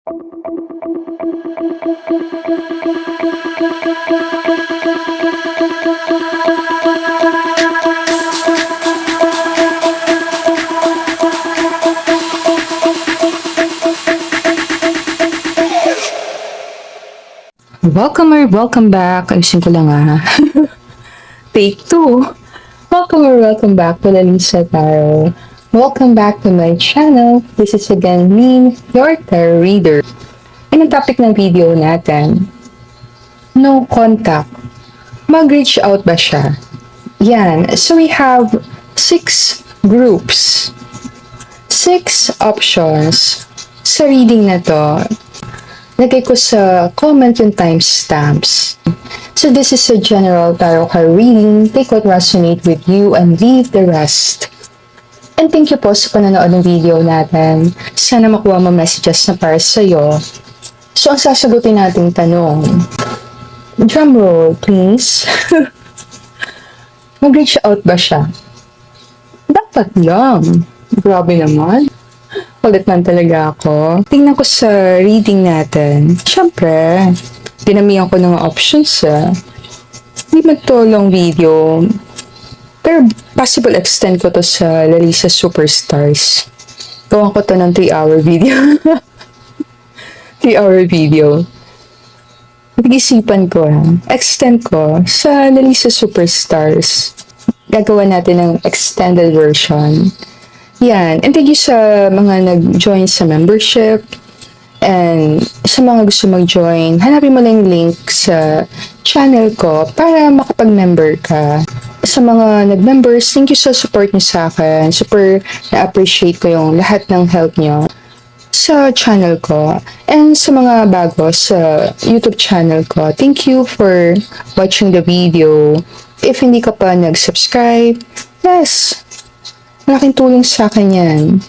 Welcome back. Ayusin ko lang Take 2. Welcome back to Lalisa Tarot. Welcome back to my channel. This is again me, your tarot reader. And ang topic ng video natin, no contact. Mag-reach out ba siya? Yan. So we have 6 groups. 6 options sa reading na to. Lagay ko sa comment yung timestamps. So this is a general tarot card reading. Take what resonates with you and leave the rest. And thank you po sa panonood ng video natin. Sana makuha mo messages na para sa'yo. So ang sasagutin nating tanong. Drum roll, please. Mag-reach out ba siya? Dapat lang. Grabe naman. Kulit man talaga ako. Tingnan ko sa reading natin. Siyempre, dinamihan ko ng options Hindi man to long video. Pero possible extend ko to sa Lalisa Superstars. Gawan ko to ng 3-hour video. 3-hour video. Nag-isipan ko extend ko sa Lalisa Superstars. Gagawa natin ng extended version. Yan. And thank you sa mga nag-join sa membership. And sa mga gusto mag-join, hanapin mo lang yung link sa channel ko para makapag-member ka. Sa mga nag-members, thank you sa support niyo sa akin. Super na-appreciate ko yung lahat ng help niyo sa channel ko. And sa mga bago sa YouTube channel ko, thank you for watching the video. If hindi ka pa nag-subscribe, yes, malaking tulong sa akin yan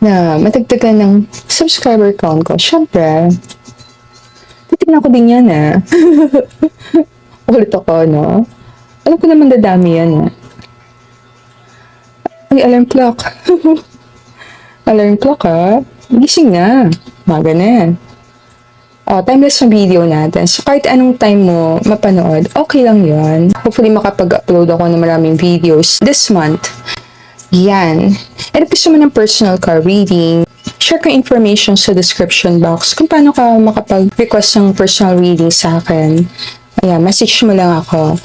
na matagdagan ng subscriber count ko. Siyempre, titignan ko din yan Ulit ako, no? Alam ko naman dadami yan Ay, alarm clock. Alarm clock, gising na. Maga na. Timeless na video natin. So, kahit anong time mo mapanood, okay lang yun. Hopefully, makapag-upload ako ng maraming videos this month. Yan. And if gusto mo ng personal card reading, share ko information sa description box kung paano ka makapag-request ng personal reading sa akin. Ayan, message mo lang ako.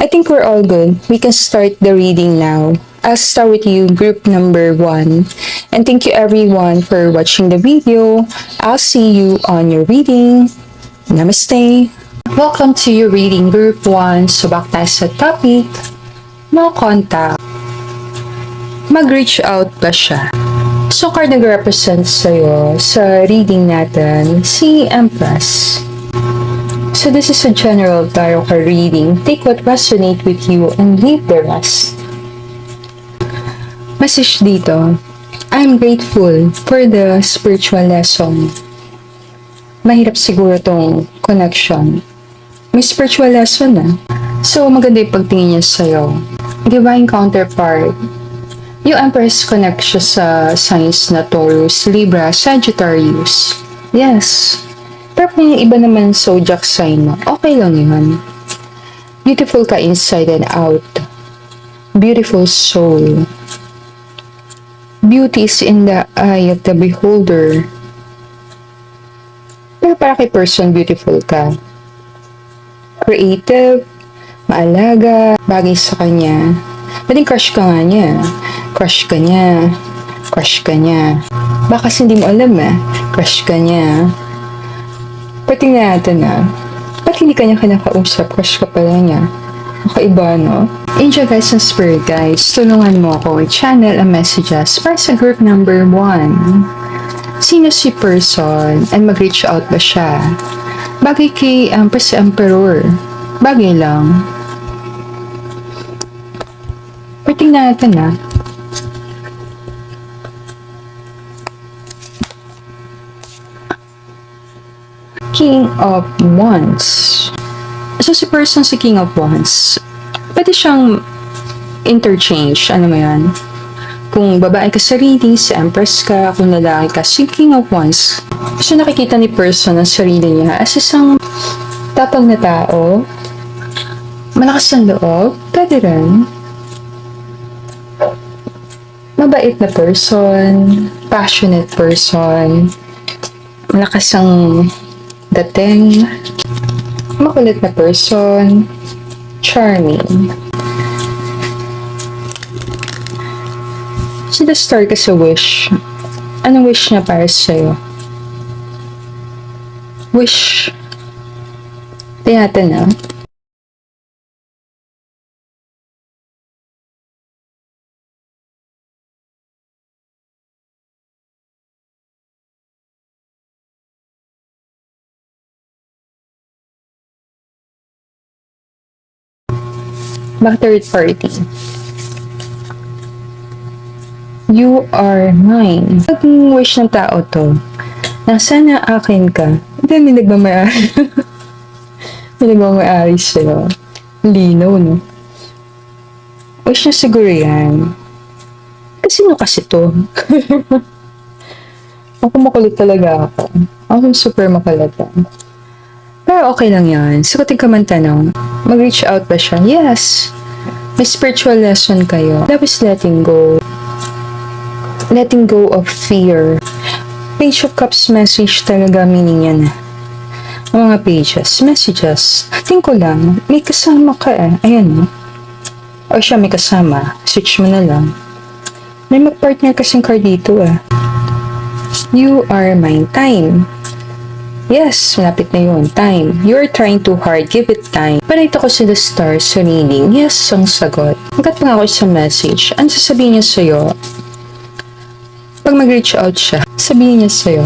I think we're all good. We can start the reading now. I'll start with you, group number 1. And thank you everyone for watching the video. I'll see you on your reading. Namaste. Welcome to your reading, group 1. So back tayo sa topic. No contact. Mag-reach out ba siya? So, card nag-represent sa'yo sa reading natin, si Empress. So, this is a general tarot card reading. Take what resonates with you and leave the rest. Message dito, I'm grateful for the spiritual lesson. Mahirap siguro tong connection. May spiritual lesson So, maganda yung pagtingin niya sa'yo. Divine counterpart. Yung Empress connect siya sa signs na Taurus, Libra, Sagittarius. Yes. Pero kung yung iba naman zodiac sign mo, okay lang yun. Beautiful ka inside and out. Beautiful soul. Beauty is in the eye of the beholder. Pero para kay person, beautiful ka. Creative, maalaga, bagay sa kanya. Pwedeng crush ka nga niya. Crush ka niya. Crush ka niya. Baka kasi hindi mo alam Crush ka niya. Pwedeng natin ba't hindi ka niya kinakausap? Crush ka pala niya. Kakaiba, no? Angel guys and spirit guys, tulungan mo ako with channel and messages para sa group number 1. Sino si person and mag-reach out ba siya? Bagay kay Empress Emperor. Bagay lang. Pwedeng natin King of Wands. So, si person si King of Wands, pwede siyang interchange, ano mo yan? Kung babae ka sa reading, si Empress ka. Kung lalaki ka, si King of Wands. So nakikita ni person ang sarili niya as isang tapang na tao, malakas ang loob, pwede rin. Mabait na person, passionate person, malakas ang dating, makulit na person, charming. Si The Star ka sa wish. Anong wish niya para sa'yo? Wish. Tingnan natin na. Back third party. You are mine. Pag wish ng tao to, na sana akin ka, hindi may nagmamayari. May nagmamayari sa'yo. Lino, no? Wish na siguro yan. Kasi no kasi to. Ako makulit talaga ako. Ako super makulit. Pero okay lang yan. Sagutin ka man tanong. Mag-reach out ba siya? Yes. May spiritual lesson kayo. Love is letting go. Letting go of fear. Page of Cups message talaga meaning yan. Ang mga pages, messages. Tingin ko lang, may kasama ka eh. Ayan. O siya may kasama. Switch mo na lang. May mag-partner kasing card dito eh. You are mine. Time. Yes, malapit na yun. Time. You're trying too hard. Give it time. Panayto ko si The Star sa reading. Yes, ang sagot. Hanggat pa nga ako sa message. Ano sasabihin niya sa'yo? Pag mag-reach out siya, sabihin niya sa'yo,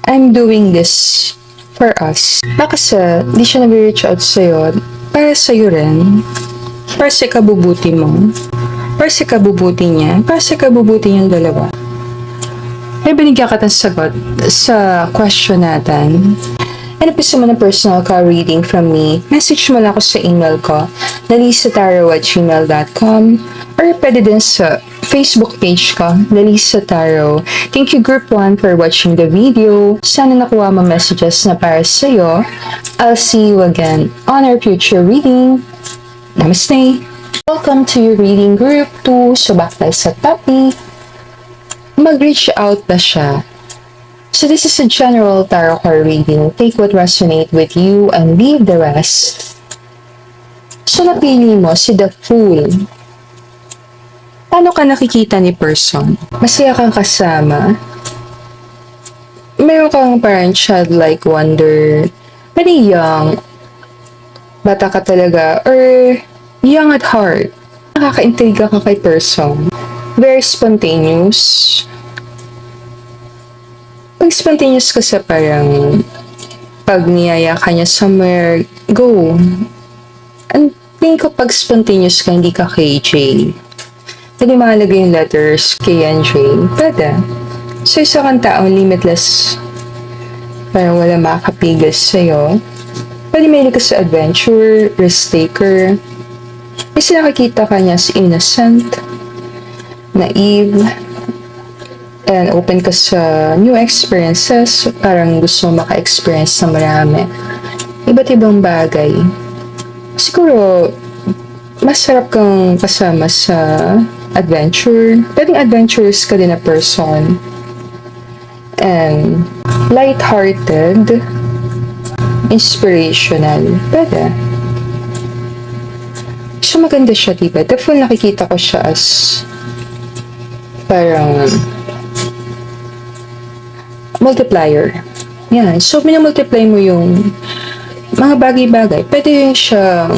I'm doing this for us. Baka sa, di siya nag-reach out sa'yo, para sa'yo rin. Para sa kabubuti mo. Para sa kabubuti niya. Para sa kabubuti niyang dalawa. May binigyan ka ng sagot sa question natin. And if gusto mo ng personal card reading from me, message mo lang ako sa email ko, lalisataro@gmail.com, or pwede din sa Facebook page ko, Lalisa Tarot. Thank you Group 1 for watching the video. Sana nakuha mo messages na para sa'yo. I'll see you again on our future reading. Namaste! Welcome to your reading Group 2. So back tayo sa topic. Mag-reach out ba siya? So this is a general tarot card reading. Take what resonate with you and leave the rest. So napili mo si The Fool. Paano ka nakikita ni person? Masaya kang kasama? Meron kang parang childlike wonder? Very young? Bata ka talaga? Or young at heart? Nakaka-intriga ka kay person? Very spontaneous? Pag spontaneous ka sa parang pag niyaya ka niya somewhere, go. Ang tingin ko pag spontaneous ka, hindi ka KJ. Pwede mahalagay yung letters KNJ. Pwede. So isa kang taong limitless. Parang wala makakapigil sa'yo. Pwede may ka sa adventure, risk taker. Kasi nakikita ka niya as innocent, naive, and open ka sa new experiences. Parang gusto mo maka-experience ng marami. Iba't ibang bagay. Siguro, masarap kang kasama sa adventure. Pwedeng adventurous ka din na person. And light-hearted, inspirational. Pwede. So maganda siya, diba? The Fool, nakikita ko siya as parang multiplier. Yan. So, minamultiply mo yung mga bagay-bagay. Pwede din siya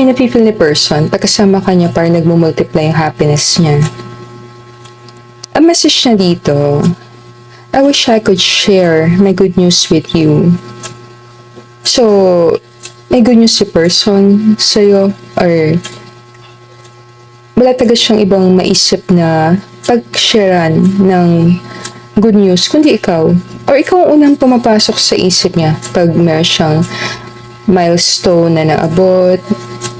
yung napipil ni person. Pagkasama ka niya, parang nagmumultiply yung happiness niya. Ang message na dito, I wish I could share my good news with you. So, may good news si person sa'yo, or wala taga siyang ibang maisip na pag-sharean ng good news, kundi ikaw. Or ikaw ang unang pumapasok sa isip niya pag meron siyang milestone na naabot,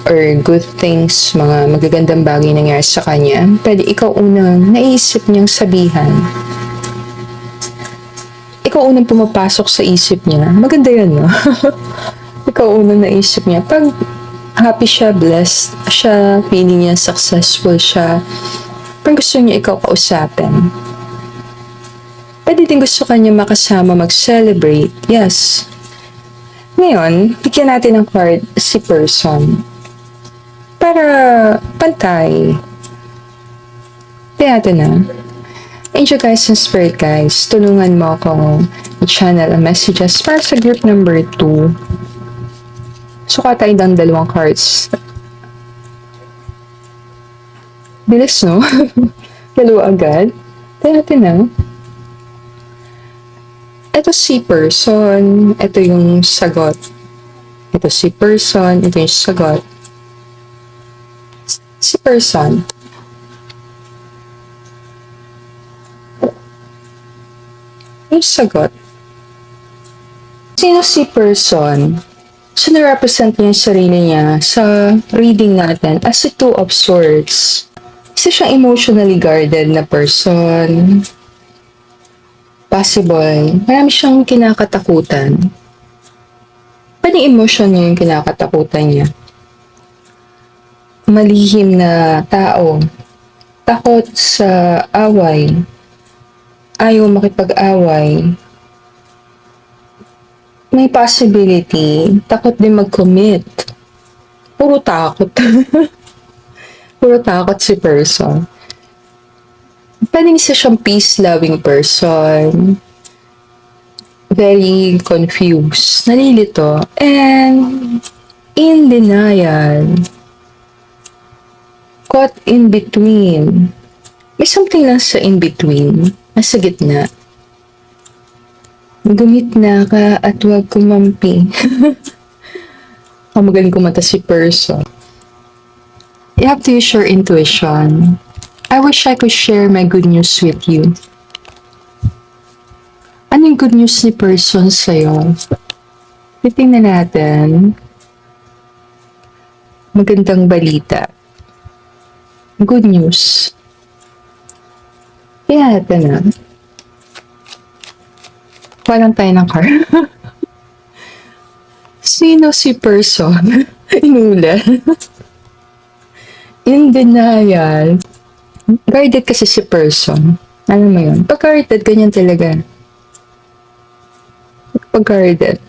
or good things, mga magagandang bagay nangyari sa kanya, pwede ikaw unang naisip niyang sabihan. Ikaw unang pumapasok sa isip niya. Maganda yan, no? Ikaw unang naisip niya. Pag happy siya, blessed siya, feeling niya successful siya, pag gusto niya ikaw kausapin, pwede din gusto kanya makasama mag-celebrate. Yes. Ngayon, bigyan natin ng card si person. Para pantay. Kaya natin na. Angel guys and spirit guys, tulungan mo akong i-channel ang messages para sa group number 2. Suka tayo ng 2 cards. Bilis, no? 2 agad. Kaya natin na. Ito si person, ito yung sagot. Ito si person, ito yung sagot. Si person. Yung sagot. Sino si person? So, na-represent niya yung sarili niya sa reading natin as a 2 of swords. Isa siyang emotionally guarded na person. Possible. Marami siyang kinakatakutan. Pwedeng emotion niya yung kinakatakutan niya. Malihim na tao. Takot sa away. Ayaw makipag-away. May possibility. Takot din mag-commit. Puro takot. Puro takot si person. Pwedeng isa siyang peace-loving person. Very confused. Nalilito. And in denial. Caught in between. May something lang sa in between. Nasa gitna. Gumit-na ka at huwag kumampi. Ang magaling kumanta si person. You have to use your intuition. I wish I could share my good news with you. Ano yung good news ni person sa'yo? Titingnan natin. Magandang balita. Good news. Kaya natin na. Walang tayo ng car. Sino si person? Inula. In denial. Guarded kasi si person. Alam mo yun? Pag guarded, ganyan talaga. Pag guarded.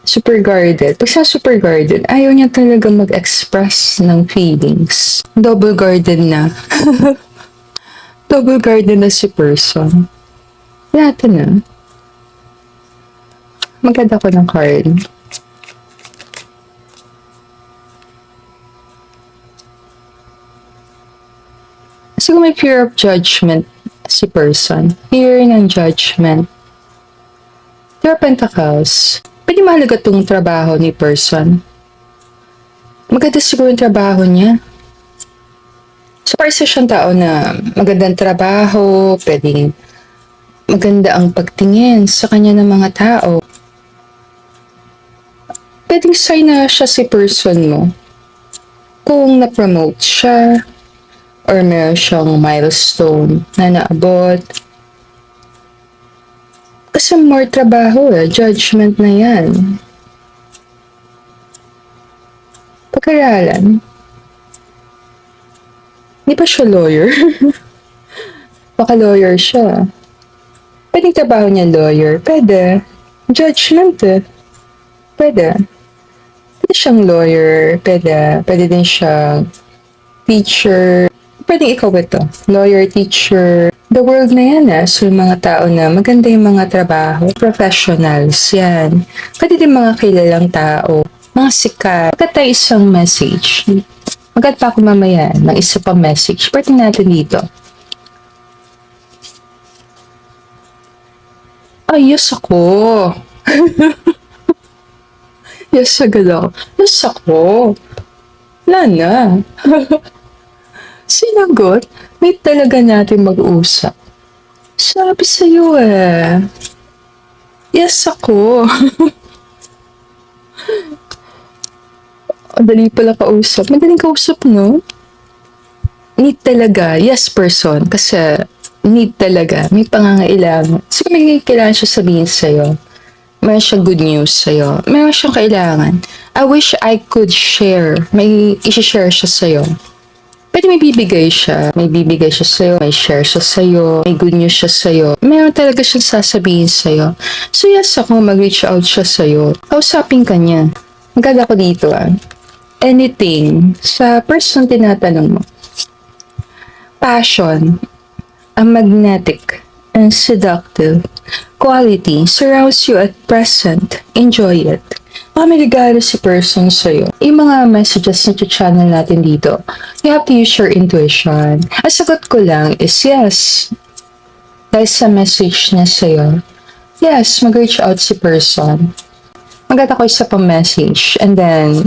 Super guarded. Pag sa super guarded, ayaw niya talaga mag-express ng feelings. Double guarded na. Double guarded na si person. Lahat na. Maganda ko ng card. So, may fear of judgment si person. Fear ng judgment. There are pentacles. Pwede mahalaga itong trabaho ni person. Maganda siguro yung trabaho niya. So, para sa siyang tao na magandang trabaho, pwedeng maganda ang pagtingin sa kanya ng mga tao. Pwedeng sign na siya si person mo. Kung na-promote siya, or meron siyang milestone na naabot. Kasi more trabaho judgment na yan. Pag-aralan. Hindi pa siya lawyer. Baka lawyer siya. Pwedeng trabaho niya lawyer. Pwede. Judgment Pwede. Pwede siyang lawyer. Pwede din siyang teacher. Pwedeng ikaw ito. Lawyer, teacher. The world na yan So, yung mga tao na maganda yung mga trabaho. Professionals, yan. Pwede din mga kilalang tao. Mga sikat. Magkat tayo isang message. Magkat pa ako mamaya ng isa pang message. Pwede natin dito. Ay, yes ako. Yes, agad ako. Yes ako. Wala na. Sinagot, may talaga natin mag-usap. Sabi sa'yo Yes ako. Madali pala kausap. Madaling kausap, no? Need talaga. Yes, person. Kasi need talaga. May pangangailangan. So, may kailangan siya sabihin sa'yo. Meron siyang good news sa'yo. Meron siyang kailangan. I wish I could share. May isi-share siya sa'yo. Pwede may bibigay siya. May bibigay siya sa'yo. May share siya sa'yo. May good news siya sa'yo. Meron talaga siyang sasabihin sa'yo. So yes, ako mag-reach out siya sa'yo. Kausapin ka niya. Maganda ko dito Anything sa person tinatanong mo. Passion, a magnetic and seductive quality surrounds you at present. Enjoy it. Baka may regalo si person sa'yo. Yung mga messages na channel natin dito, you have to use your intuition. Ang sagot ko lang is yes. Dahil sa message na sa'yo, yes, mag-reach out si person. Maganda ko isa pang message. And then,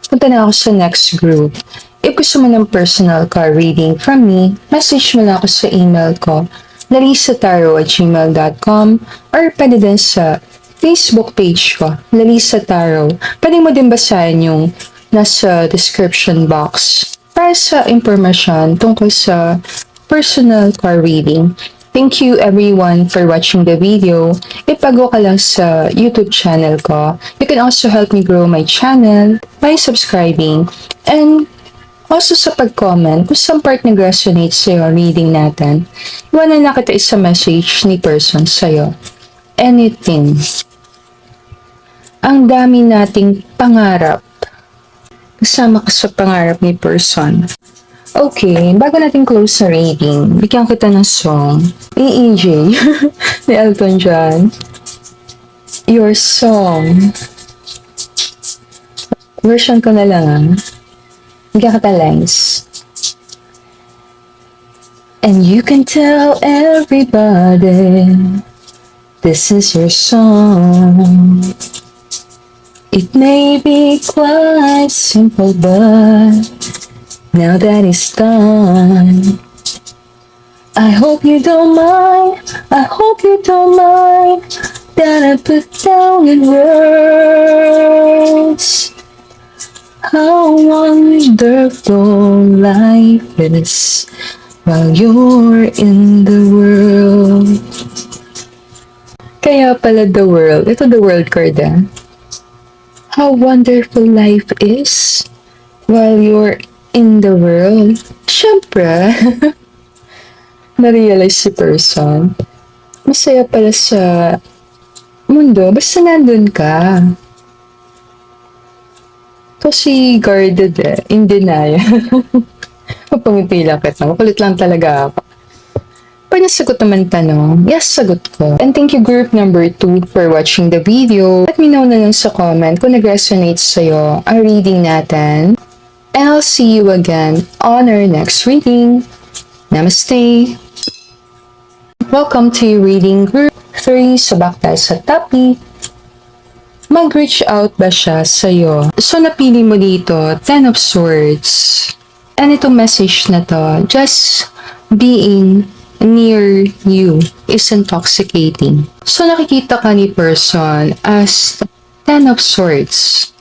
punta na ako sa next group. If gusto mo ng personal card reading from me, message mo lang ako sa email ko, larisataro@gmail.com, or pwede din sa Facebook page ko, Larissa Tarot. Pwede mo din basahin yung nasa description box para sa impormasyon tungkol sa personal card reading. Thank you everyone for watching the video. If bago ka lang sa YouTube channel ko, you can also help me grow my channel by subscribing and also sa pag-comment kung saan part nag-resonate sa'yo reading natin. Iwanan na kita isa message ni person sa'yo. Anything. Ang dami nating pangarap. Kasama ka sa pangarap ni person. Okay, bago natin close sa reading, bigyan kita ng song. EEJ ni Elton John. Your Song. Version ko na lang Bigyan kita lines. And you can tell everybody this is your song. It may be quite simple, but now that it's done, I hope you don't mind, I hope you don't mind that I put down in words how wonderful life is while you're in the world. Kaya pala the world, ito the world card How wonderful life is while you're in the world. Siyempre, na-realize si person. Masaya pala sa mundo, basta nandun ka. Kasi guarded in denial. Mapangiti lang kita. Makulit lang talaga ako. Pwede sagot naman tanong? Yes, sagot ko. And thank you group number 2 for watching the video. Let me know na lang sa comment kung nag-resonate sa'yo ang reading natin. And I'll see you again on our next reading. Namaste! Welcome to reading group 3. So back tayo sa topic. Mag-reach out ba siya sa'yo? So napili mo dito, 10 of Swords. And itong message na to, just being near you is intoxicating. So nakikita ka ni person as 10 of Swords.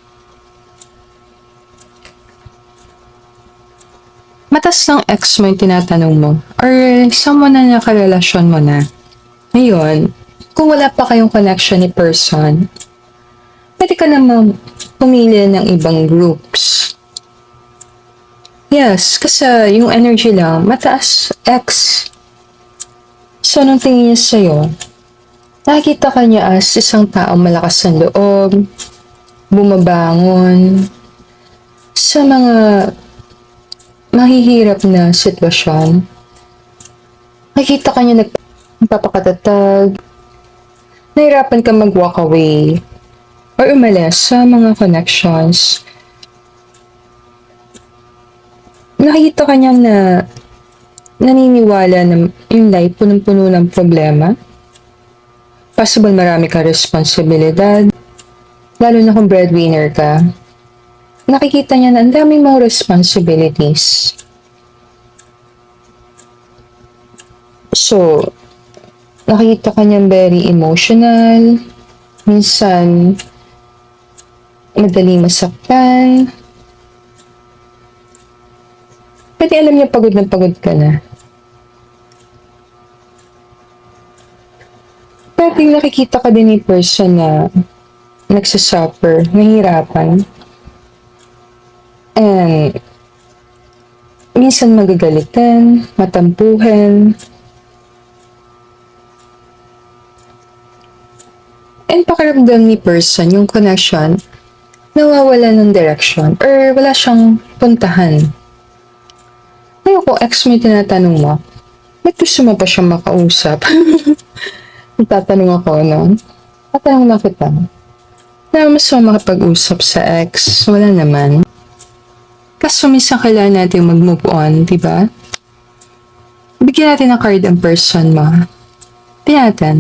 Matas ng ex mo yung tinatanong mo or someone na nakarelasyon mo na. Ngayon, kung wala pa kayong connection ni person, pwede ka namang pumili ng ibang groups. Yes, kasi yung energy lang, mataas ex. So, nung tingin niya sa'yo, nakikita ka niya as isang taong malakas ng loob, bumabangon, sa mga mahihirap na sitwasyon. Nakikita ka niya nagpapakatatag, nahirapan ka mag-walk away, or umalis sa mga connections. Nakikita ka niya na naniniwala na yung life punong-puno ng problema. Possible marami ka responsibilidad, lalo na kung breadwinner ka. Nakikita niya na ang dami mong responsibilities. So, nakikita ka niya very emotional. Minsan, madaling masaktan. Pwede alam niya pagod na pagod ka na. Pwede nakikita ka din ng person na nagsasuffer, nahihirapan. And minsan magagalitan, matampuhan. And pakiramdam ni person, yung connection, nawawala ng direction or wala siyang puntahan. Ngayon kung ex mo yung tinatanong mo, ba't gusto mo pa siyang makausap? Tatanong ako, no? Tatanong lang kita. Na mas makapag-usap sa ex, wala naman. Kaso minsan kailangan natin mag-move on, di ba? Bigyan natin ng card ang person mo. Bigyan natin.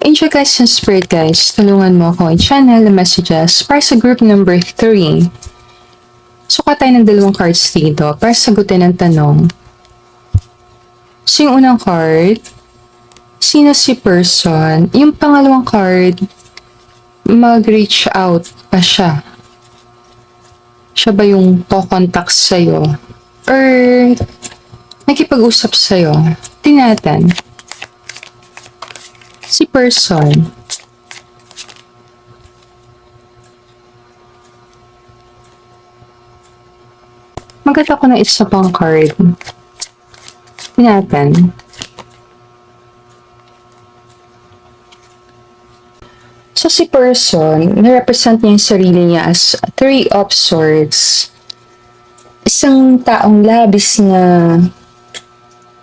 Angel guys and spirit guys, tulungan mo ako i-channel the messages para sa group number 3. Suka tayo ng 2 cards dito para sagutin ang tanong. So yung unang card, sino si person? Yung pangalawang card, mag-reach out pa siya. Siya ba yung to-contact sa'yo? Or nakipag-usap sa'yo? Tingnan. Si person. Maganda ko na isa pang card. Tingnan. So si person, na-represent niya yung sarili niya as 3 of Swords. Isang taong labis na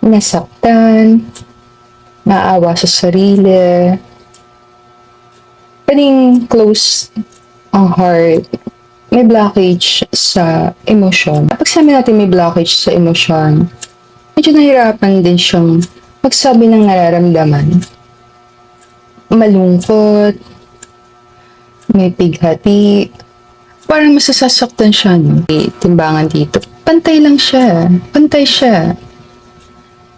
nasaktan, naawa sa sarili, pwedeng close ang heart, may blockage sa emosyon. Kapag sabi natin may blockage sa emosyon, medyo nahirapan din siyang magsabi ng nararamdaman. Malungkot, may pighati, parang masasasaktan siya, no? May timbangan dito. Pantay lang siya. Pantay siya.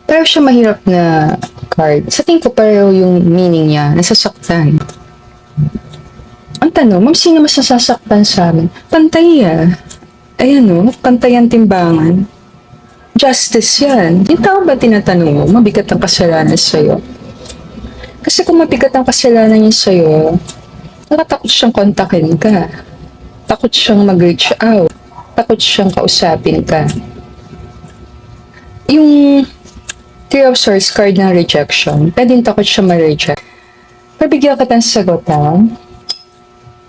Pero siya mahirap na card. Sa tingin ko pareho yung meaning niya, nasasaktan. Ang tanong, ma'am, sino mas nasasaktan sa amin? Pantay Ayan no, pantay ang timbangan. Justice yan. Yung tao ba tinatanong mo, mabigat ang kasalanan sa'yo? Kasi kung mabigat ang kasalanan niya sa'yo, nakatakot siyang kontakin ka. Takot siyang mag-reach out. Takot siyang kausapin ka. Yung 3 of Swords card ng rejection, pwedeng takot siya ma-reject. Pabigyan ka ng sagot, ha?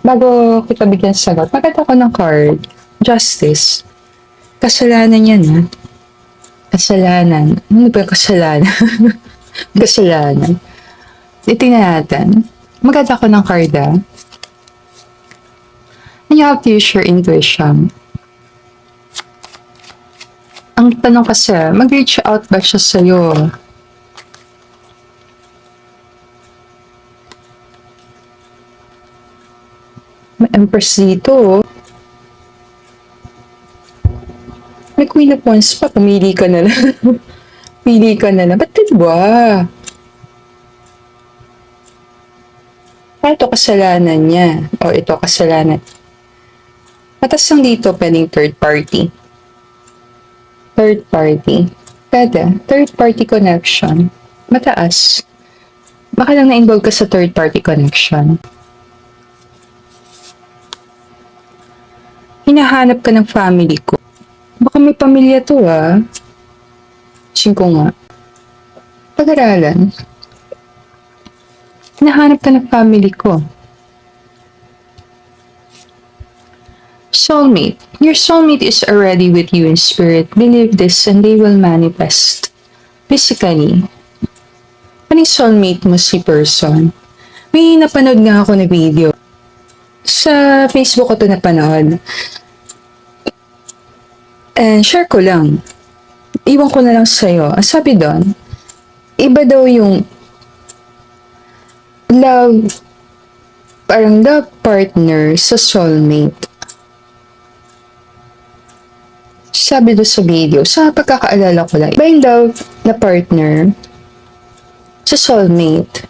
Bago kita bigyan ng sagot, maganda ko ng card. Justice. Kasalanan yan, ha? Kasalanan. Ano ba yung kasalanan? Kasalanan. Titingnan natin. Maganda ko ng card, ha? And you have to use your intuition. Ang tanong kasi, mag-reach out ba siya sa'yo? May Empress dito. May Queen of Wands pa. Pumili ka na lang. Pili ka na lang. Ba't diba? Ito kasalanan niya. O ito kasalanan. Matas lang dito, pwedeng third party. Third party. Pwede. Third party connection. Mataas. Baka lang na-involve ka sa third party connection. Hinahanap ka ng family ko. Baka may pamilya to, ah. Singko nga. Pag-aralan. Hinahanap ka ng family ko. Soulmate. Your soulmate is already with you in spirit. Believe this and they will manifest. Physically. Anong soulmate mo si person? May napanood nga ako na video. Sa Facebook ko ito napanood. And share ko lang. Iwan ko na lang sa'yo. Ang sabi doon, iba daw yung love, parang love partner sa soulmate. Sabi doon sa video, sa pagkakaalala ko lang, iba yung love na partner sa soulmate.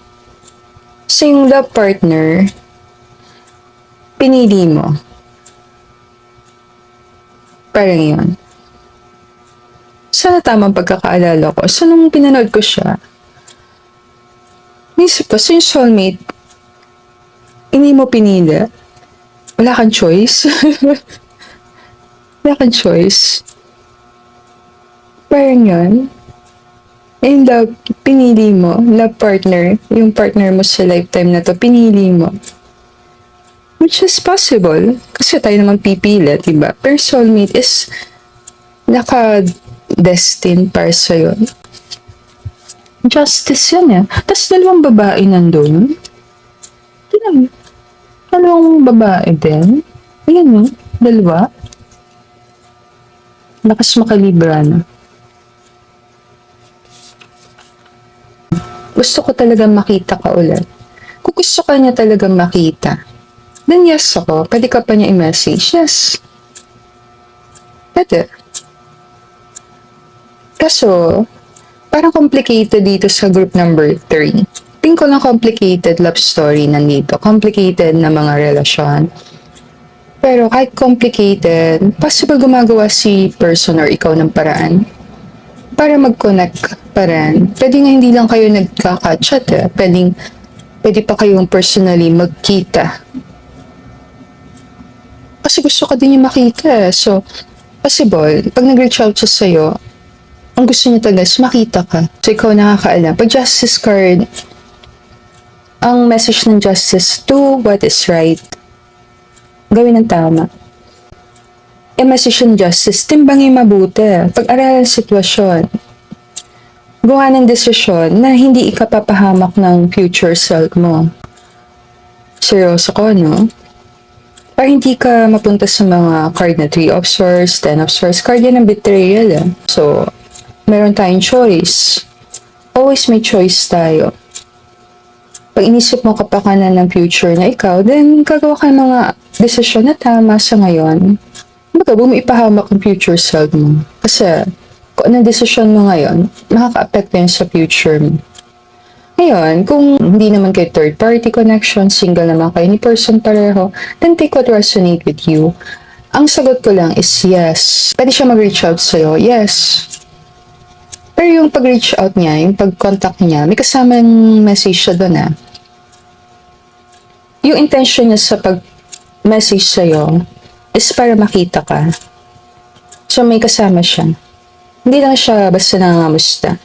So yung love partner, pinili mo. Parang yun. Sana tamang pagkakaalala ko. So, nung pinanood ko siya, nisip ko, so yung soulmate, hindi mo pinili. Wala kang choice. Wala kang choice. Parang yun. And pinili mo, na partner, yung partner mo sa lifetime na to, pinili mo. Which is possible. Kasi tayo naman pipili, diba? Pero soulmate is naka-destined para sa'yo. Justice yan eh. Tapos dalawang babae nandun. Tingnan, dalawang babae din. Ayan o, dalawa. Lakas makalibra na. Gusto ko talagang makita ka ulit. Kung gusto ka niya talagang makita, then yes ako, pwede ka pa niya i-message. Yes. Pwede. Kaso, parang complicated dito sa group number 3. Tingin ko lang complicated love story nandito. Complicated na mga relasyon. Pero kahit complicated, possible gumagawa si person or ikaw ng paraan para mag-connect pa rin. Pwede nga hindi lang kayo nagkaka-chat eh. Pwede pa kayong personally magkita. Kasi gusto ka din yung makita. So, possible, pag nag-reach out siya sa'yo, ang gusto niya talaga is makita ka. So, ikaw nakakaalam. Pag justice card, ang message ng justice, do what is right. Gawin ng tama. Yung message ng justice, timbangin mabuti. Pag-aralan sitwasyon. Gawa ng desisyon na hindi ikapapahamak ng future self mo. Seryoso ko, no? Para hindi ka mapunta sa mga card na 3 of Swords, 10 of Swords. Card yan ng betrayal. Eh. So, meron tayong choice. Always may choice tayo. Pag inisip mo kapakanan ng future na ikaw, then gagawa ka ng mga desisyon na tama sa ngayon. Baga, mo ipahamak ang future self mo. Kasi, kung anong desisyon mo ngayon, makaka-affect yun sa future mo. Ngayon, kung hindi naman kayo third party connection, single naman kayo ni person pareho, then take what resonate with you. Ang sagot ko lang is yes. Pwede siya mag-reach out sa'yo, yes. Pero yung pag-reach out niya, yung pag-contact niya, may kasamang message siya doon ah. Yung intention niya sa pag-message sa'yo is para makita ka. So may kasama siya. Hindi lang siya basta nangangamusta.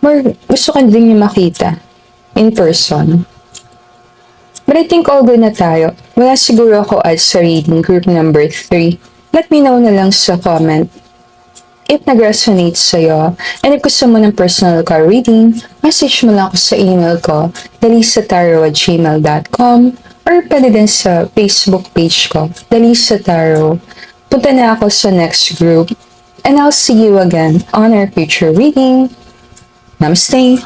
More, gusto ka din yung makita in person. But I think all good na tayo. Wala siguro ako at sa reading group number 3. Let me know na lang sa comment if nag-resonate sa'yo. And if gusto mo ng personal card reading, message mo lang ako sa email ko, dalisataro@gmail.com, or pwede din sa Facebook page ko, Dalisa Tarot. Punta na ako sa next group. And I'll see you again on our future reading. Namaste!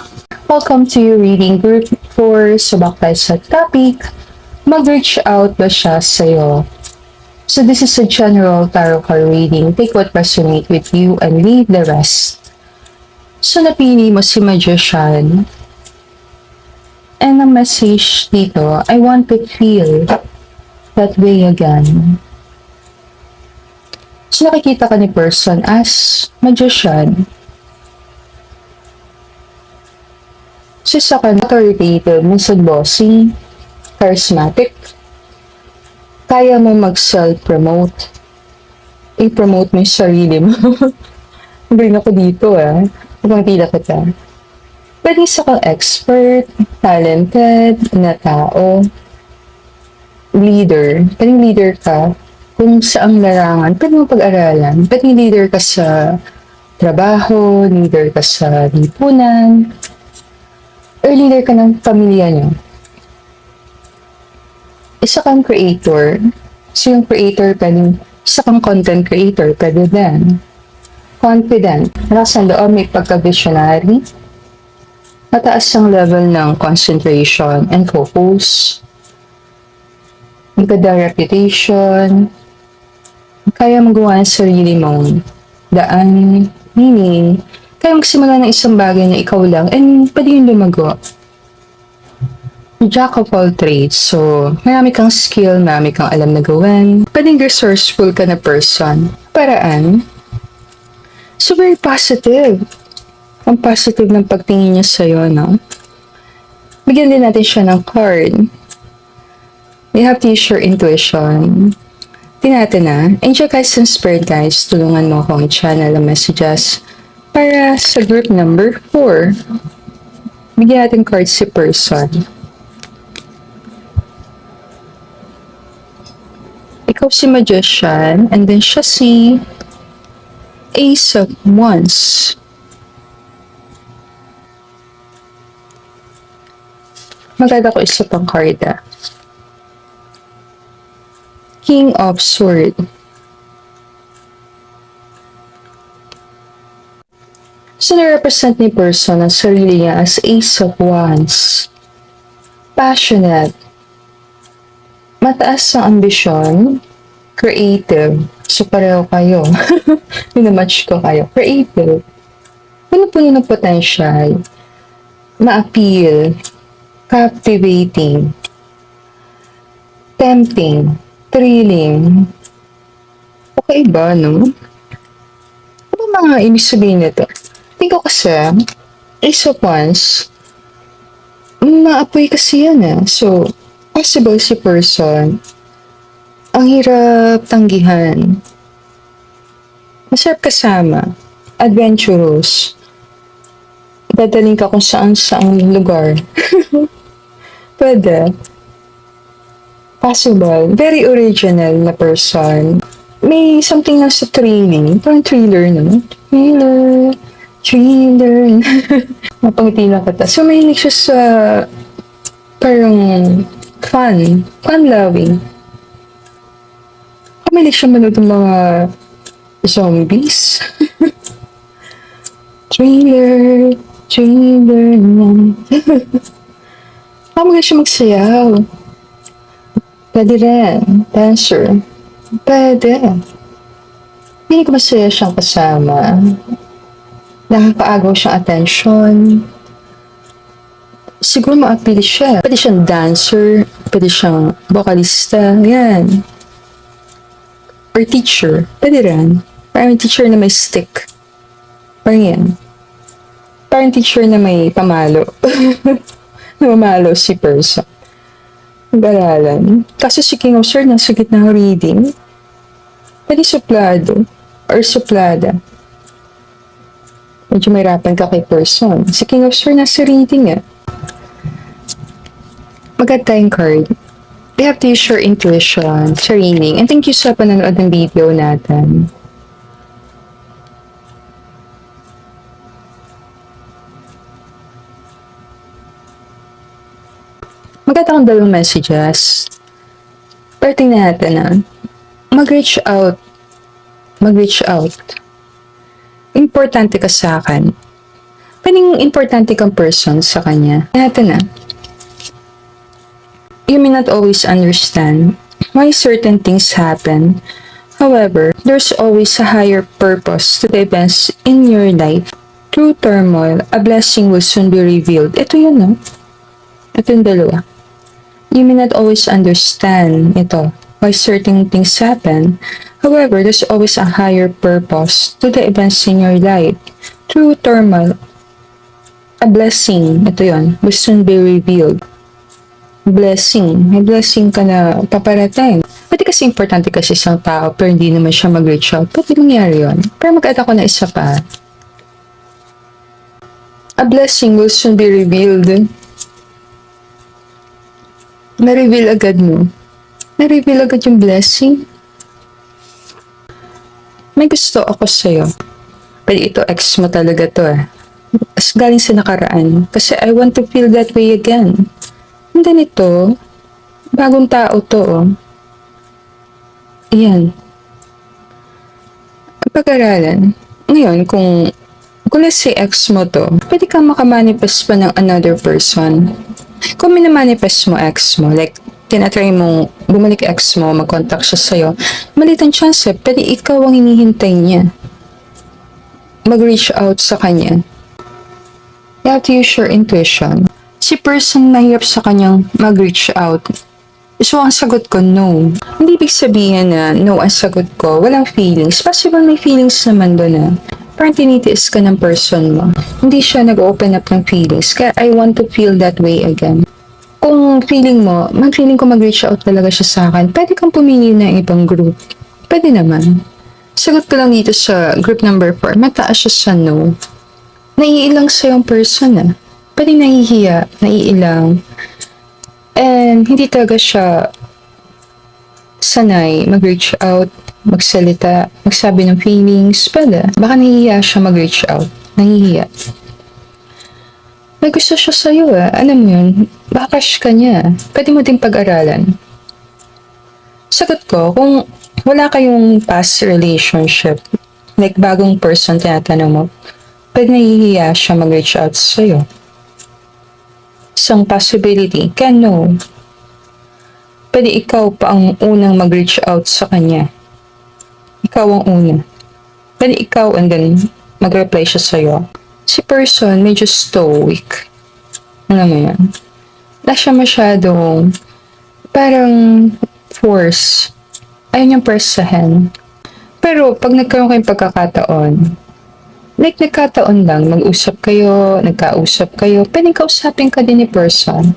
Welcome to your reading group 4. Subak tayo sa topic. Mag-reach out ba siya sa'yo? So this is a general tarot card reading. Take what resonates with you and leave the rest. So napili mo si Magician. And ang message dito, I want to feel that way again. So nakikita ka ni person as Magician. So sa kanya, authoritative, minsan bossy, charismatic, kaya mo mag-self-promote. I-promote mo yung sarili mo. Bring ako dito Upang pila kita. Pwede isa kang expert, talented, na tao, leader. Pwedeng leader ka kung saang larangan. Pwede mo pag-aralan. Pwedeng leader ka sa trabaho, leader ka sa lipunan, or leader ka ng pamilya niyo. Isa kang creator. So yung creator, pwedeng isa kang content creator, pwede din. Confident. Lakas ng loob, may pagka-visionary. Mataas ang level ng concentration and focus. Maganda reputation. Kaya magawa ng sarili mong daan, meaning, kaya magsimula ng isang bagay na ikaw lang, and pwede yung lumago. Jack of all trades. So, marami kang skill, marami kang alam na gawin. Pwedeng resourceful ka na person. Paraan. So, very positive. Ang positive ng pagtingin niya sa'yo, no? Bigyan din natin siya ng card. You have to use your intuition. Tingnan natin na. Angel guys and spirit guys, tulungan mo akong i-channel ang messages para sa group number 4. Bigyan natin card si person. Ikaw si Magician, and then siya si Ace of Wands. Maganda ko isa pang card King of Swords. So, na-represent ni person ang sarili niya as Ace of Wands. Passionate. Mataas ang ambisyon. Creative. So, pareho kayo. Minamatch ko kayo. Creative. Puno-puno ng potential. Ma-appeal. Captivating. Tempting. Thrilling. Okay ba, no? Ano mga ibig sabihin nito? Tingin ko kasi, Ace of Wands, maapoy kasi yan So, possible si person, ang hirap tanggihan. Masarap kasama. Adventurous. Dadaling ka kung saan-saang lugar. Pwede. Possible. Very original na person. May something na sa thrilling. Parang thriller, no? Thriller. Mapangiti lang kita. So, mahilig siya sa parang fun-loving. Mahilig siya manood ng mga zombies. Thriller. Mahilig siya magsayaw. Pwede rin. Dancer. Pwede. Hindi ko masaya siyang kasama. Nakakaagaw siyang attention. Siguro ma-appeal siya. Pwede siyang dancer. Pwede siyang vocalista. Yan. Or teacher. Pwede rin. Parang teacher na may stick. Parang yan. Parang teacher na may pamalo. Namamalo si person. Nag-aralan. Kaso si King of Swords nasa gitna ng reading. Pwede suplado. Or suplada. Medyo mahirapan ka kay person. Si King of Swords nasa reading Maganda yung card. We have to use your intuition sa reading. And thank you sa panonood ng video natin. Maganda kang dalawang messages. Pero tingnan natin mag-reach out. Mag-reach out. Importante ka sa akin. Pwedeng importante kang person sa kanya. Tingnan natin You may not always understand why certain things happen. However, there's always a higher purpose to the events in your life. Through turmoil, a blessing will soon be revealed. Ito yun, Ito yung dalawa. You may not always understand why certain things happen. However, there's always a higher purpose to the events in your life. Through turmoil, a blessing, ito yun, will soon be revealed. Blessing. May blessing ka na paparating. Pwede kasi importante kasi isang tao pero hindi naman siya mag-reach out. Pwede mangyari yun. Pero mag-add ako na isa pa. A blessing will soon be revealed. Na-reveal agad mo. Na-reveal agad yung blessing. May gusto ako sa'yo. Pero ito, ex mo talaga to As galing sa nakaraan. Kasi I want to feel that way again. And then ito, bagong tao to Ayan. Pag-aralan. Ngayon, kung let's say ex mo to, pwede kang makamanifest pa ng another person. Kung minamanifest mo ex mo, like, tinatry mo, bumalik ex mo, mag-contact siya sa'yo, maliit ang chance pwede ikaw ang hinihintay niya. Mag-reach out sa kanya. You have to use your intuition. Si person mahirap sa kanyang mag-reach out. So, ang sagot ko, no. Hindi ibig sabihin na no ang sagot ko, walang feelings. Possible may feelings naman doon na. Parang tinitiis ka ng person mo. Hindi siya nag-open up ng feelings. Kaya I want to feel that way again. Kung feeling mo, feeling ko mag-reach out talaga siya sa akin, pwede kang pumili ng ibang group. Pwede naman. Sagot ko lang dito sa group number 4, mataas siya sa no. Naiilang sa yung person ah. Pwede nahihiya, naiilang. And hindi talaga siya sanay mag-reach out, magsalita, magsabi ng feelings. Pwede. Baka nahihiya siya mag-reach out. Nahihiya. May gusto siya sa'yo ah. Alam mo yun, baka crush ka niya. Pwede mo din pag-aralan. Sagot ko, kung wala kayong past relationship, like bagong person tinatanong mo, pwede nahihiya siya mag-reach out sa'yo. Isang possibility, can no. Pwede ikaw pa ang unang mag-reach out sa kanya. Ikaw ang una. Pwede ikaw and then mag-reply siya sa'yo. Si person medyo stoic. Alam mo yan? Wala siya masyadong parang force. Ayaw niyang persahan. Pero pag nagkaroon kayong pagkakataon, like nagkataon lang, mag-usap kayo, nagkausap kayo, pwedeng kausapin ka din ni person.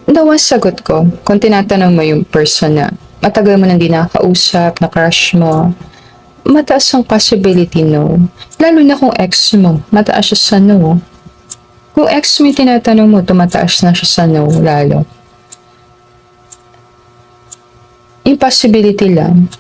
Daw ang sagot ko, kung tinatanong mo yung person na matagal mo nang di nakakausap, na crush mo, mataas ang possibility no. Lalo na kung ex mo, mataas siya sa no. Kung ex mo yung tinatanong mo, tumataas na siya sa no, lalo. Yung possibility lang.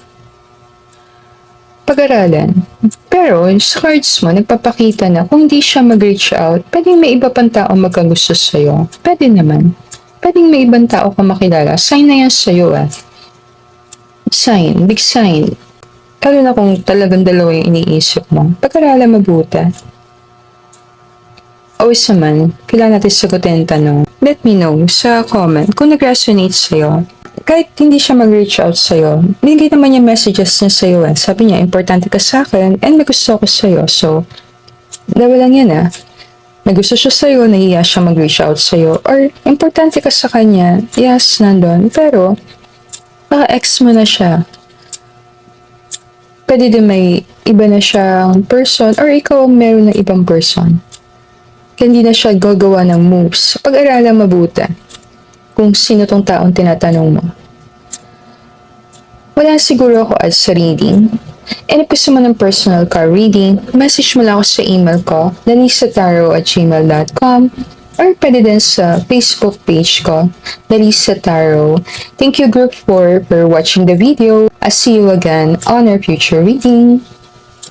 Pag-aralan. Pero, sa cards mo, nagpapakita na kung hindi siya mag-reach out, pwedeng may iba pang tao magkagusto sa'yo. Pwede naman. Pwedeng may ibang tao ka makilala. Sign na yan sa'yo ah. Sign. Big sign. Lalo na kung talagang dalawa yung iniisip mo. Pag-aralan mabuti. Always naman, kailangan natin sagutin ang tanong. Let me know sa comment kung nag-resonate sa'yo. Kahit hindi siya mag-reach out sa'yo, binigay naman yung messages niya sa'yo eh. Sabi niya, importante ka sa akin and may gusto ako sa'yo. So, dalawa lang yan ah. May gusto siya sa'yo, nahiya siya mag-reach out sa'yo. Or, importante ka sa kanya, yes, nandun. Pero, baka ex mo na siya. Pwede din may iba na siyang person or ikaw meron ng ibang person. Kaya hindi na siya gagawa ng moves. Pag-aralan mabuti kung sino tong taong tinatanong mo. Wala siguro ako as sa reading. And if gusto mo ng personal card reading, message mo lang ako sa email ko, lanisataro@gmail.com, or pwede din sa Facebook page ko, Lalisa Tarot. Thank you group 4 for watching the video. I'll see you again on our future reading.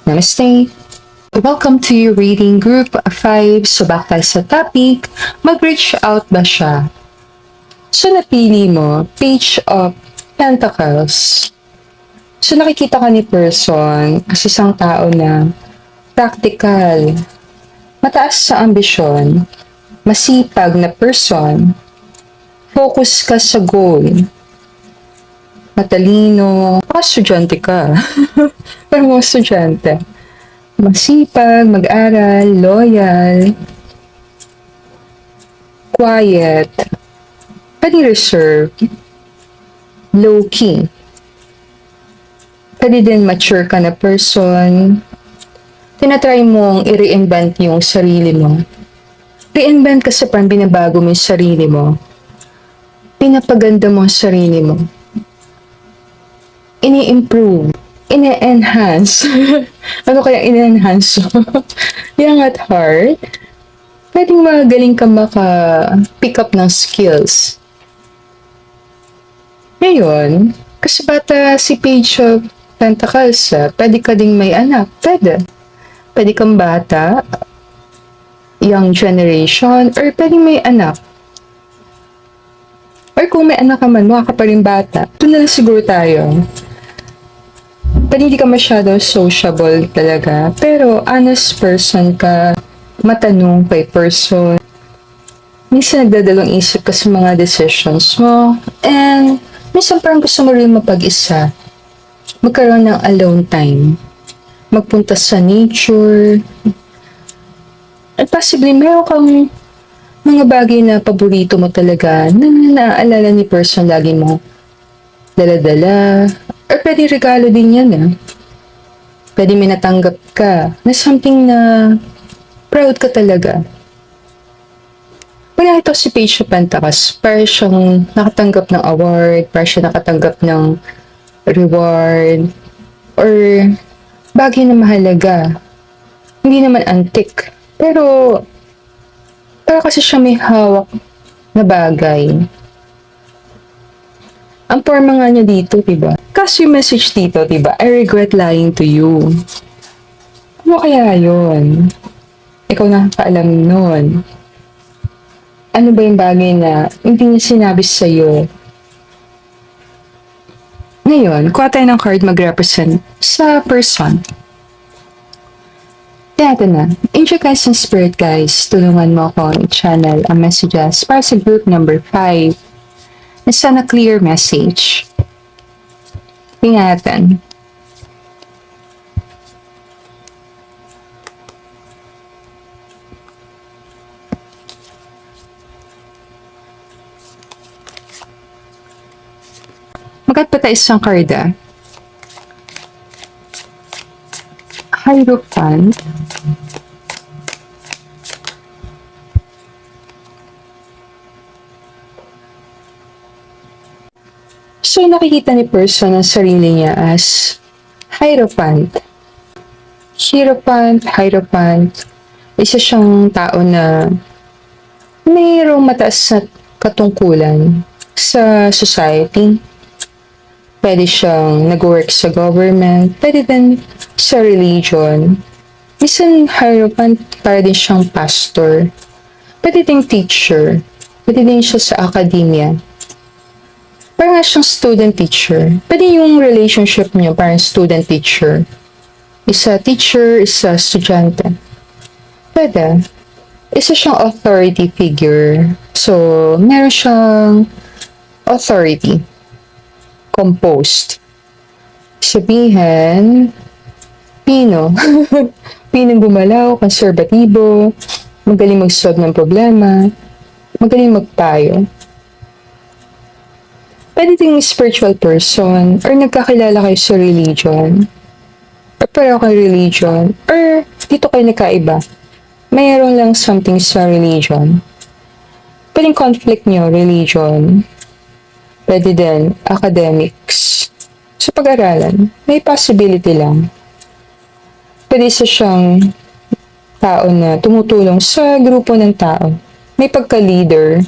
Namaste! Welcome to your reading group 5. So back tayo sa topic, mag-reach out ba siya? So napili mo, Page of Pentacles. So nakikita ka ni person as isang tao na practical, mataas sa ambisyon, masipag na person, focus ka sa goal, matalino, estudyante ka, parang mga estudyante, masipag, mag-aral, loyal, quiet, pwede reserve, low-key. Pwede din mature ka na person. Tinatry mong i-reinvent yung sarili mo. Reinvent kasi parang binabago mo yung sarili mo. Pinapaganda mo ang sarili mo. Ini-improve. Ini-enhance. Ano kaya ini-enhance mo? Young at heart. Pwedeng magaling ka maka-pick up ng skills. Ngayon, kasi bata si Page of Pentacles, pwede ka ding may anak. Pwede. Pwede kang bata, young generation, or pwede may anak. Or kung may anak ka man, mukha ka pa rin bata. Ito na lang siguro tayo. Pwede hindi ka masyado sociable talaga, pero honest person ka, matanong kay person. Minsan nagdadalong isip ka sa mga decisions mo, and minsan parang gusto mo rin mapag-isa. Magkaroon ng alone time. Magpunta sa nature. At possibly meron kang Mga bagay na paborito mo talaga na naaalala ni person lagi mo dala-dala. Or pwede regalo din yan Pwede may natanggap ka na something na proud ka talaga. Wala ito si Page of Pentacles. Para siyang nakatanggap ng award, para siya nakatanggap ng reward, or bagay na mahalaga. Hindi naman antique. Pero, para kasi siya may hawak na bagay. Ang forma nga niya dito, diba? Kasi yung message dito, diba? I regret lying to you. Ano kaya yun? Ikaw nakakaalam nun. Ano ba yung bagay na hindi niya sinabi sa'yo? Ngayon, kuha tayo ng card mag-represent sa person. Kaya na. Angel guys and spirit guys, tulungan mo ako i-channel ang messages para sa group number 5. Na sana clear message. Tingnan natin. Magat pa tayo isang card Hierophant. So, nakikita ni person ang sarili niya as Hierophant. Hierophant. Isa siyang tao na mayroong mataas na katungkulan sa society. Pwede siyang nag-work sa government, pwede din sa religion. Minsan, Hierophant, para din siyang pastor. Pwede din teacher. Pwede din siya sa academia. Parang siyang student-teacher. Pwede yung relationship niyo, parang student-teacher. Isa teacher, isa estudyante. Pwede. Isa siyang authority figure. So, meron siyang authority. Composed. Sabihin, Pino. Pinong gumalaw, konserbatibo, magaling mag-solve ng problema, magaling magpayo. Pwede ding spiritual person, or nagkakilala kayo sa religion, or pareho kayo religion, or dito kayo nagkaiba. Mayroon lang something sa religion. Pwedeng conflict nyo, religion. Pwede din, academics. Sa pag-aralan, may possibility lang. Pwede isa siyang tao na tumutulong sa grupo ng tao. May pagka-leader,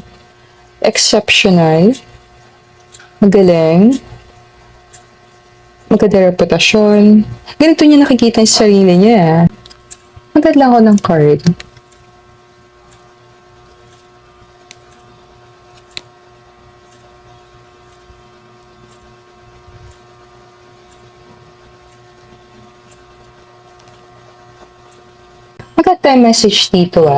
exceptional, magaling, maganda reputasyon. Ganito niya nakikita yung sarili niya. Magad lang ako ng card. Maganda message dito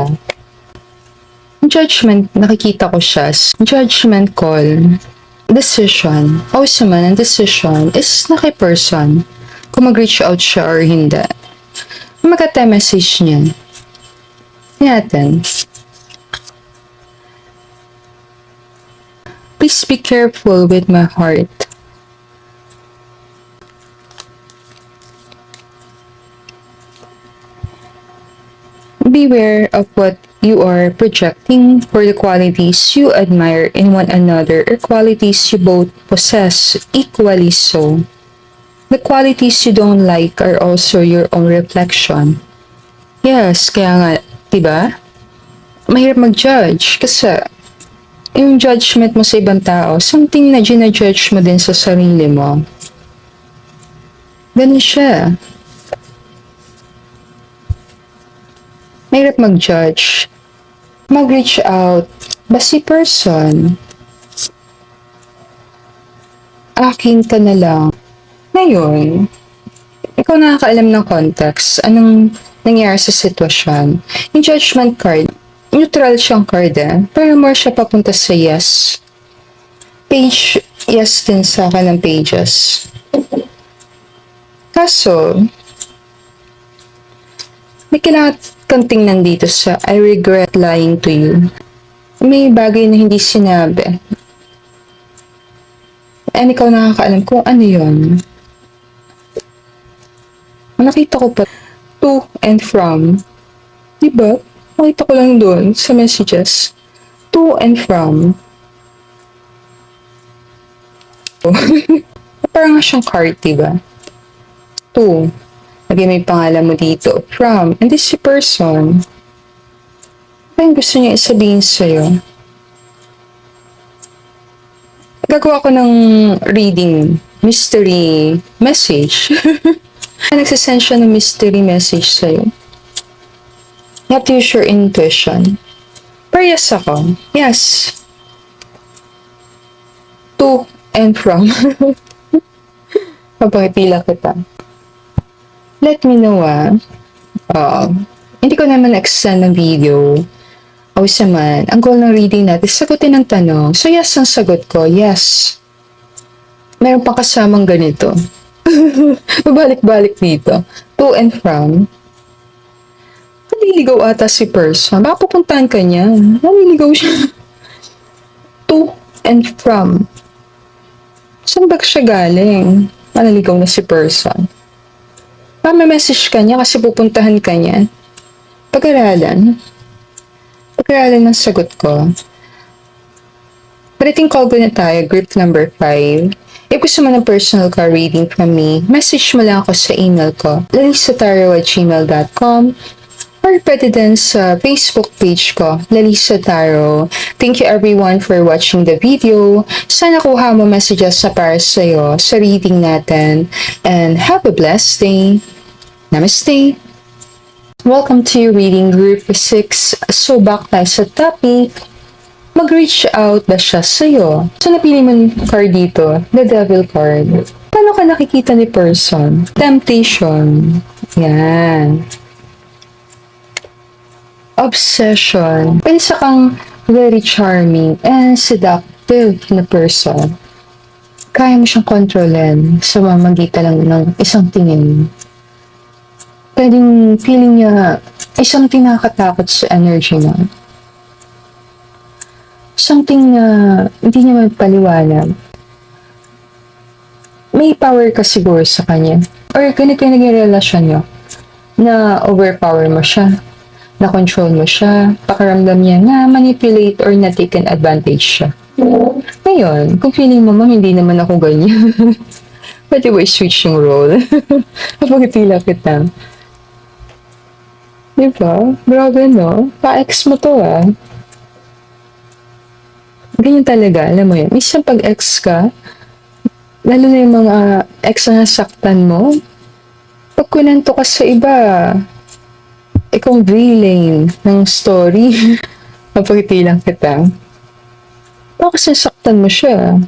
Judgment, nakikita ko siya. Judgment call. Decision. Also man, ang decision is naki-person. Kung mag-reach out siya or hindi. Maganda message niya. Natin. Please be careful with my heart. Beware of what you are projecting for the qualities you admire in one another or qualities you both possess equally so. The qualities you don't like are also your own reflection. Yes, kaya nga, diba? Mahirap mag-judge kasi yung judgment mo sa ibang tao, something na gina-judge mo din sa sarili mo. Ganun siya. Mahirap mag-judge. Mag-reach out. Basi person. Akin ka na lang. Ngayon, ikaw nakakaalam ng context. Anong nangyari sa sitwasyon. Yung judgment card, neutral siyang card pero more siya papunta sa yes. Page, yes din sa akin ng pages. Kaso, may kailangan kang tingnan dito sa I regret lying to you. may bagay na hindi sinabi. And ikaw nakakaalam kung ano yun. Nakita ko pa, to and from. Diba? Nakita ko lang doon sa messages. To and from. Parang nga siyang card, diba? To. Lagay may pangalan mo dito. From. And this si person. Ano yung gusto niya isabihin sa'yo? Gagawa ko ng reading. Mystery message. Nagsasend siya ng mystery message sa'yo. You have to use your intuition. Pero yes ako. Yes. To and from. Papakipila kita. Let me know hindi ko naman extend ng video. Awis naman, ang goal ng reading natin, sagutin ang tanong. So yes ang sagot ko, yes. Meron pa kasamang ganito. Babalik-balik dito. To and from. Naliligaw ata si person. Baka pupuntahan ka niya. Naliligaw siya. To and from. Saan ba siya galing? Naliligaw na si person. Baka may message ka niya kasi pupuntahan ka niya. Pag-aralan ng sagot ko. Rating call ko na tayo, group number 5. If gusto mo ng personal card reading from me, message mo lang ako sa email ko, lalisataro@gmail.com, or pwede din sa Facebook page ko, Lalisa Taro. Thank you everyone for watching the video. Sana kuha mo messages na para sa'yo sa reading natin. And have a blessed day. Namaste. Welcome to reading group 6. So back tayo sa topic. Mag-reach out na siya sa'yo. So napili mo yung card dito, the devil card. Paano ka nakikita ni person? Temptation. Yan. Obsession. Pwede sa kang very charming and seductive na person. Kaya mo siyang kontrolin sa mamagitan lang ng isang tingin. Pwedeng feeling niya ay something nakakatakot sa energy niya. Something na hindi niya magpaliwanag. May power ka siguro sa kanya. Or ganito yung naging relasyon niyo. Na overpower mo siya. Na control mo siya. Pakiramdam niya na manipulate or na taken advantage siya. Ngayon, kung feeling mo, ma'am, hindi naman ako ganyan. Pwede ba i-switch yung role? Napagtila kita. Diba? Grabe, no? Pa-ex mo to, Ganyan talaga, alam mo yun. Minsan pag ex ka, lalo na yung mga ex na nasaktan mo, pag kunento ka sa iba, ikaw villain ng story. Mapagitilang kita. Baka sasaktan mo siya.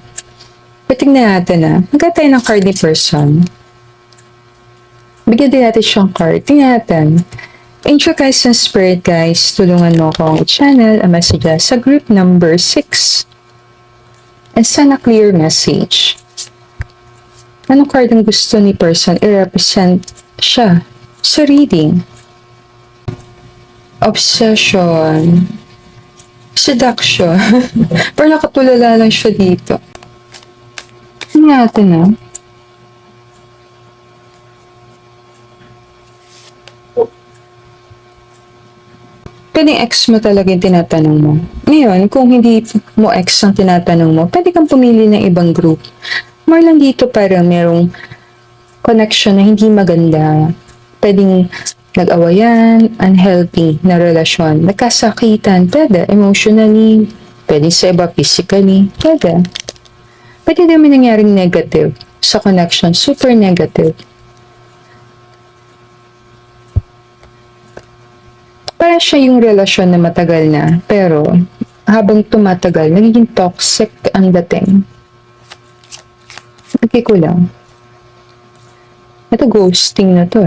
Patingnan natin, Magkaya tayo ng card ni person. Bigyan din natin siyang card. Tingnan natin. Angel guys and spirit guys, tulungan mo akong i-channel a message sa group number 6. And sana clear message. Anong card ang gusto ni person i-represent siya sa reading? Obsession. Seduction. Pero nakatulala lang siya dito. Tingnan natin, Pwedeng ex mo talaga yung tinatanong mo. Ngayon, kung hindi mo ex ang tinatanong mo, pwede kang pumili ng ibang group. More lang dito para merong connection na hindi maganda. Pwedeng nag-awayan, unhealthy na relasyon. Nagkasakitan, pwede. Emotionally, pwede sa iba, physically, pwede. Pwede naman nangyaring negative sa connection, super negative. Para siya yung relasyon na matagal na, pero habang tumatagal, nagiging toxic ang dating. Okay ko lang. Ito ghosting na to.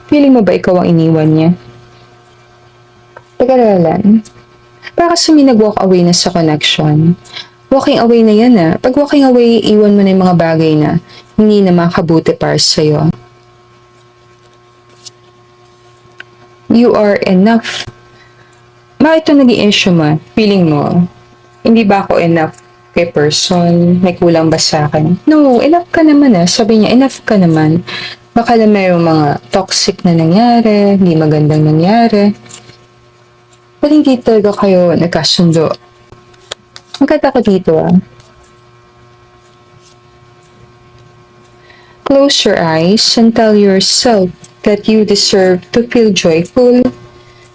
Feeling mo ba ikaw ang iniwan niya? Pag-aralan. Para kasi may nag-walk away na sa connection. Walking away na yan Pag walking away, iwan mo na yung mga bagay na hindi na makabuti para sa'yo. You are enough. Bakit ito naging issue mo? Feeling mo, hindi ba ako enough kay person? May kulang ba sa akin? No, enough ka naman Sabi niya, enough ka naman. Baka lang mayroong mga toxic na nangyari, hindi magandang nangyari. But hindi talaga kayo nagkasundo. Magkata ko dito Close your eyes and tell yourself that you deserve to feel joyful.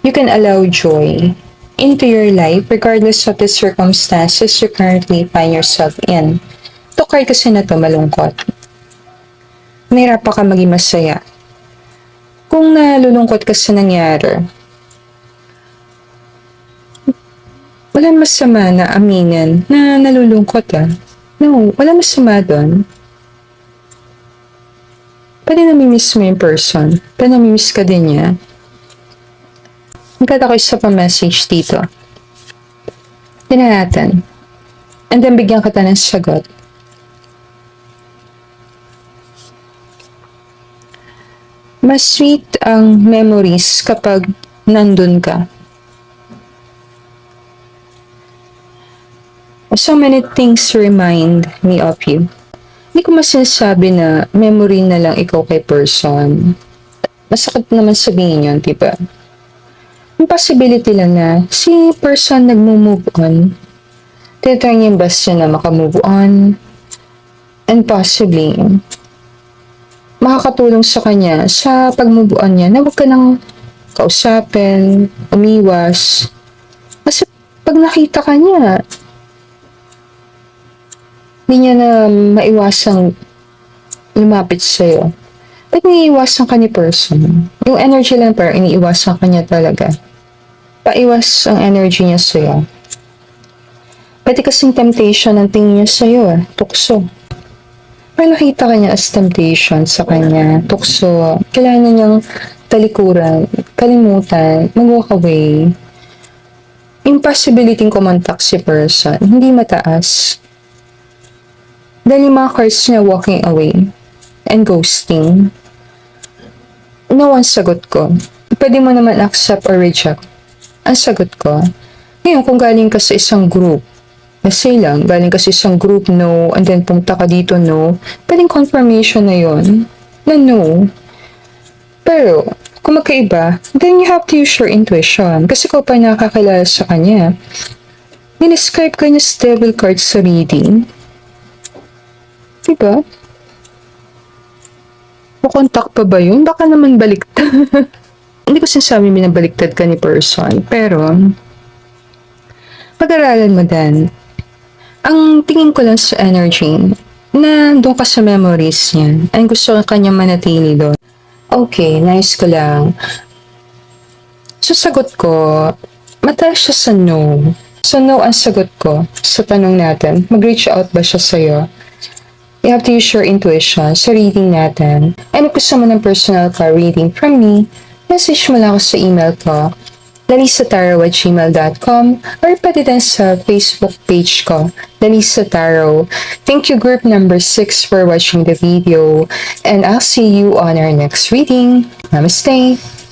You can allow joy into your life regardless of the circumstances you currently find yourself in. Ito card kasi na to malungkot. Mahirap pa ka maging masaya. Kung nalulungkot ka sa nangyari, wala masama na aminin na nalulungkot No, wala masama doon. Pwede namimiss mo yung person. Pwede namimiss ka din niya. Magkata ko isa pa message dito. Tingnan natin. And then bigyan kita ng sagot. Mas sweet ang memories kapag nandun ka. So many things remind me of you. Hindi ko masinasabi na memory na lang ikaw kay person. Masakit naman sabihin yun, diba? Yung possibility lang na si person nagmo-move on. Tinatry niya yung best niya na makamove on. And possibly, makakatulong sa kanya sa pag-move on niya na huwag ka nang kausapin, umiwas. Kasi pag nakita ka niya, hindi niya na maiwasang lumapit sa'yo. Ba't iniiwasan ka ni person? Yung energy lang parang iniiwasan ka niya talaga. Paiwas ang energy niya sa'yo. Pwede kasing temptation ang tingin niya sa'yo tukso. Parang nakita ka niya as temptation sa kanya, tukso. Kailangan niyang talikuran, kalimutan, mag-walk away. Yung possibility kumontak si person, hindi mataas. Dahil yung mga cards niya walking away and ghosting, no ang sagot ko. Pwede mo naman accept or reject. Ang sagot ko, ngayon kung galing ka sa isang group, say lang, galing ka sa isang group, no, and then punta ka dito, no, pwedeng confirmation na yon na no. Pero, kung magkaiba, then you have to use your intuition. Kasi ko pa nakakilala sa kanya. Ninescribe ka niya sa devil card sa reading. Diba? Makontak pa ba yun? Baka naman baliktad. Hindi ko sinasabi binabaliktad ka ni person. Pero, pag-aralan mo din. Ang tingin ko lang sa energy, na doon ka sa memories niyan. And gusto ka kanya manatili doon. Okay, nice ko lang. So, sagot ko, mataas siya sa no. So, no ang sagot ko sa tanong natin. Mag-reach out ba siya sa'yo? You have to use your intuition sa reading natin. And if gusto mo ng personal card reading from me, message mo lang ako sa email ko, lalisataro@gmail.com, or pwede din sa Facebook page ko, Lalisa Tarot. Thank you group number 6 for watching the video, and I'll see you on our next reading. Namaste!